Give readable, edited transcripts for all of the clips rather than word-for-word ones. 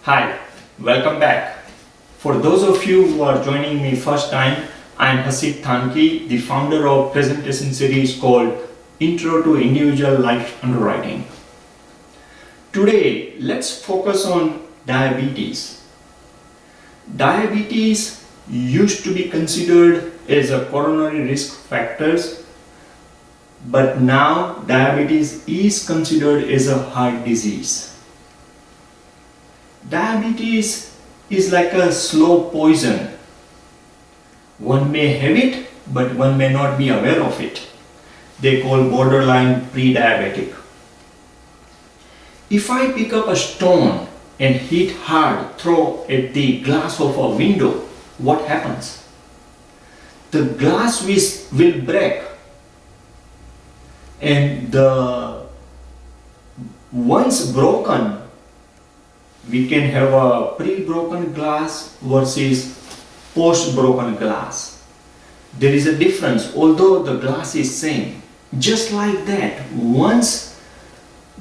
Hi, welcome back. For those of you who are joining me first time, I am Hasid Thanki, the founder of presentation series called Intro to Individual Life Underwriting. Today, let's focus on diabetes. Diabetes used to be considered as a coronary risk factors, but now diabetes is considered as a heart disease. Diabetes is like a slow poison. One may have it, but one may not be aware of it. They call borderline pre-diabetic. If I pick up a stone and hit hard throw at the glass of a window, what happens? The glass will break, and the once broken, we can have a pre-broken glass versus post-broken glass. There is a difference, although the glass is same. Just like that, once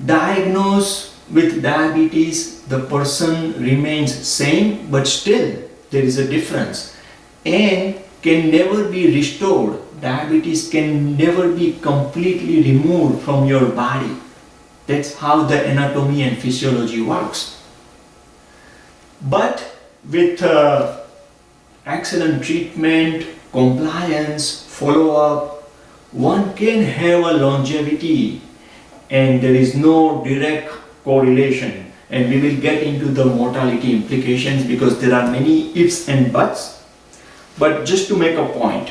diagnosed with diabetes, the person remains same, but still there is a difference and can never be restored. Diabetes can never be completely removed from your body. That's how the anatomy and physiology works. But with excellent treatment, compliance, follow-up, one can have a longevity, and there is no direct correlation. And we will get into the mortality implications because there are many ifs and buts. But just to make a point,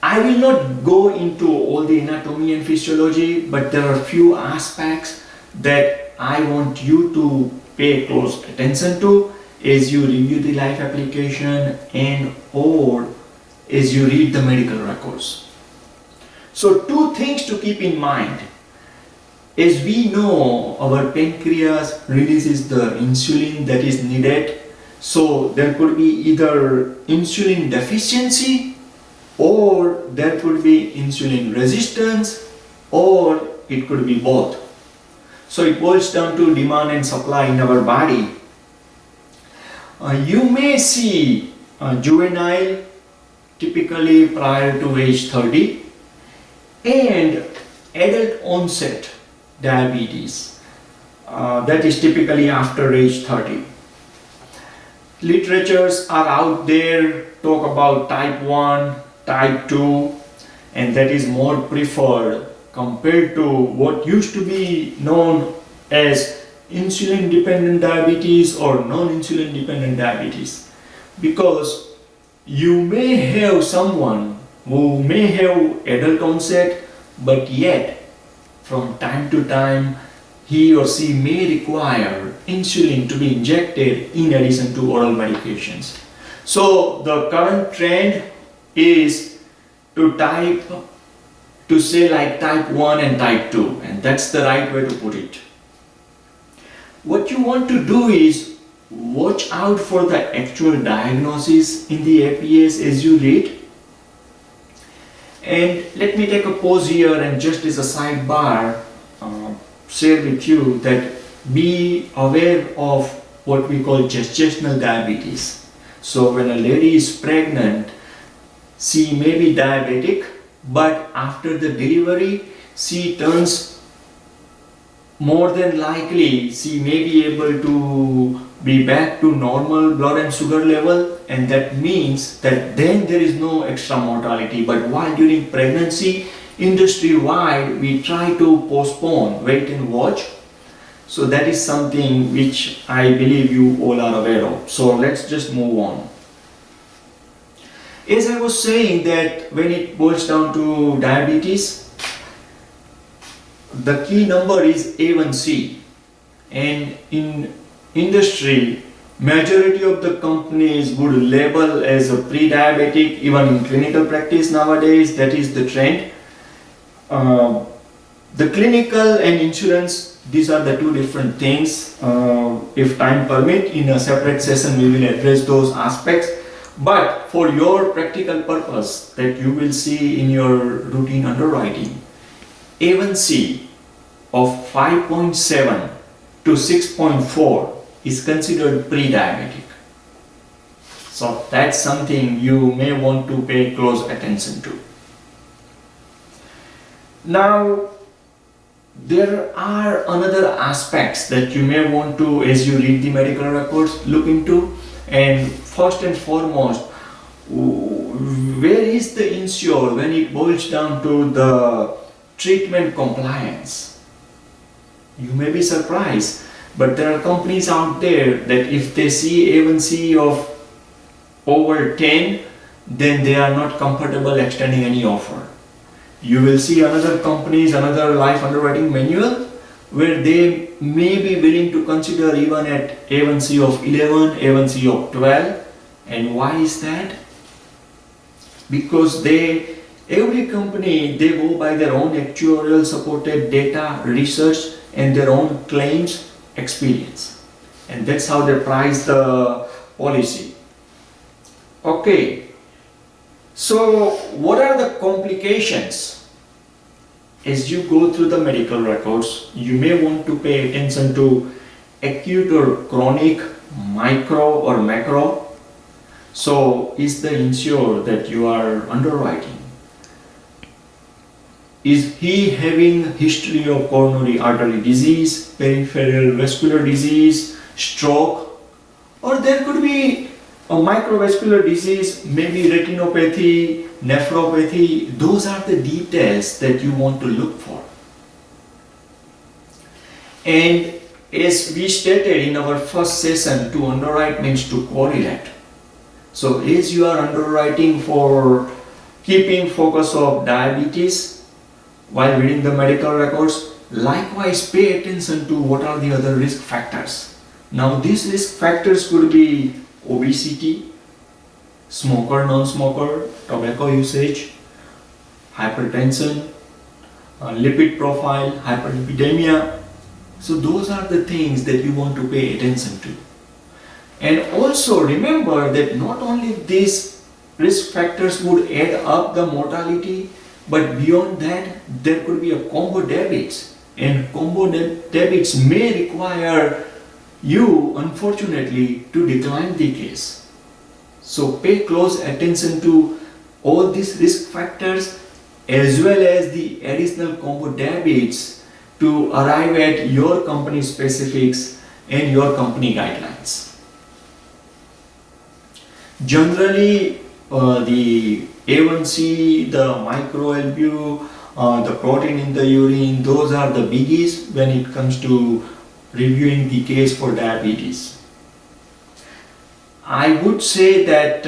I will not go into all the anatomy and physiology, but there are few aspects that I want you to pay close attention to as you review the life application and or as you read the medical records. So two things to keep in mind. As we know, our pancreas releases the insulin that is needed. So there could be either insulin deficiency or there could be insulin resistance, or it could be both. So it boils down to demand and supply in our body. You may see juvenile, typically prior to age 30, and adult onset diabetes, that is typically after age 30. Literatures are out there, talk about type 1, type 2, and that is more preferred compared to what used to be known as insulin dependent diabetes or non-insulin dependent diabetes. Because you may have someone who may have adult onset, but yet from time to time he or she may require insulin to be injected in addition to oral medications. So the current trend is to say like type 1 and type 2, and that's the right way to put it. What you want to do is watch out for the actual diagnosis in the APS as you read. And let me take a pause here and just as a sidebar share with you that be aware of what we call gestational diabetes. So when a lady is pregnant, she may be diabetic, but after the delivery, she turns more than likely, she may be able to be back to normal blood and sugar level, and that means that then there is no extra mortality. But while during pregnancy, industry-wide, we try to postpone, wait and watch. So that is something which I believe you all are aware of. So let's just move on. As I was saying that when it boils down to diabetes, the key number is A1C, and in industry, majority of the companies would label as a pre-diabetic. Even in clinical practice nowadays, that is the trend. The clinical and insurance, these are the two different things. If time permit, in a separate session we will address those aspects. But for your practical purpose that you will see in your routine underwriting, A1C of 5.7 to 6.4 is considered pre-diabetic. So that's something you may want to pay close attention to. Now, there are another aspects that you may want to, as you read the medical records, look into. And first and foremost, where is the insured when it boils down to the treatment compliance? You may be surprised, but there are companies out there that if they see A1C of over 10, then they are not comfortable extending any offer. You will see another companies, another life underwriting manual where they may be willing to consider even at A1C of 11, A1C of 12. And why is that? Because every company, they go by their own actuarial supported data, research, and their own claims experience. And that's how they price the policy. Okay, so what are the complications? As you go through the medical records, you may want to pay attention to acute or chronic, micro or macro. So is the insured that you are underwriting, is he having history of coronary artery disease, peripheral vascular disease, stroke, or there could be a microvascular disease, maybe retinopathy, nephropathy. Those are the details that you want to look for. And as we stated in our first session, to underwrite means to correlate. So as you are underwriting for keeping focus of diabetes while reading the medical records, likewise pay attention to what are the other risk factors. Now these risk factors could be obesity, smoker, non-smoker, tobacco usage, hypertension, lipid profile, hyperlipidemia. So those are the things that you want to pay attention to. And also remember that not only these risk factors would add up the mortality, but beyond that there could be a combo diabetes, and combo diabetes may require you unfortunately to decline the case. So pay close attention to all these risk factors as well as the additional combo diabetes to arrive at your company specifics and your company guidelines. Generally, the A1C, the micro-LBU, the protein in the urine, those are the biggies when it comes to reviewing the case for diabetes. I would say that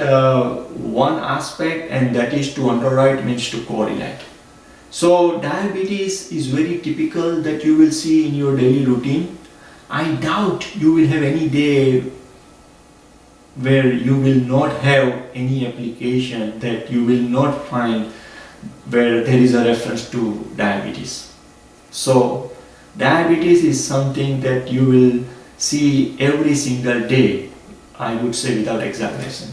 one aspect, and that is to underwrite means to correlate. So diabetes is very typical that you will see in your daily routine. I doubt you will have any day where you will not have any application that you will not find where there is a reference to diabetes. So diabetes is something that you will see every single day, I would say without exaggeration.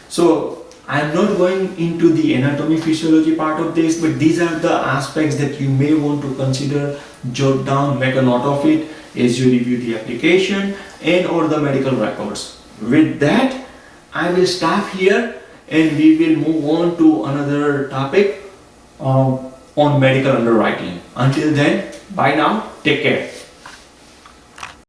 So I am not going into the anatomy physiology part of this, but these are the aspects that you may want to consider, jot down, make a note of it as you review the application and or the medical records. With that, I will stop here and we will move on to another topic on medical underwriting. Until then, bye now, take care.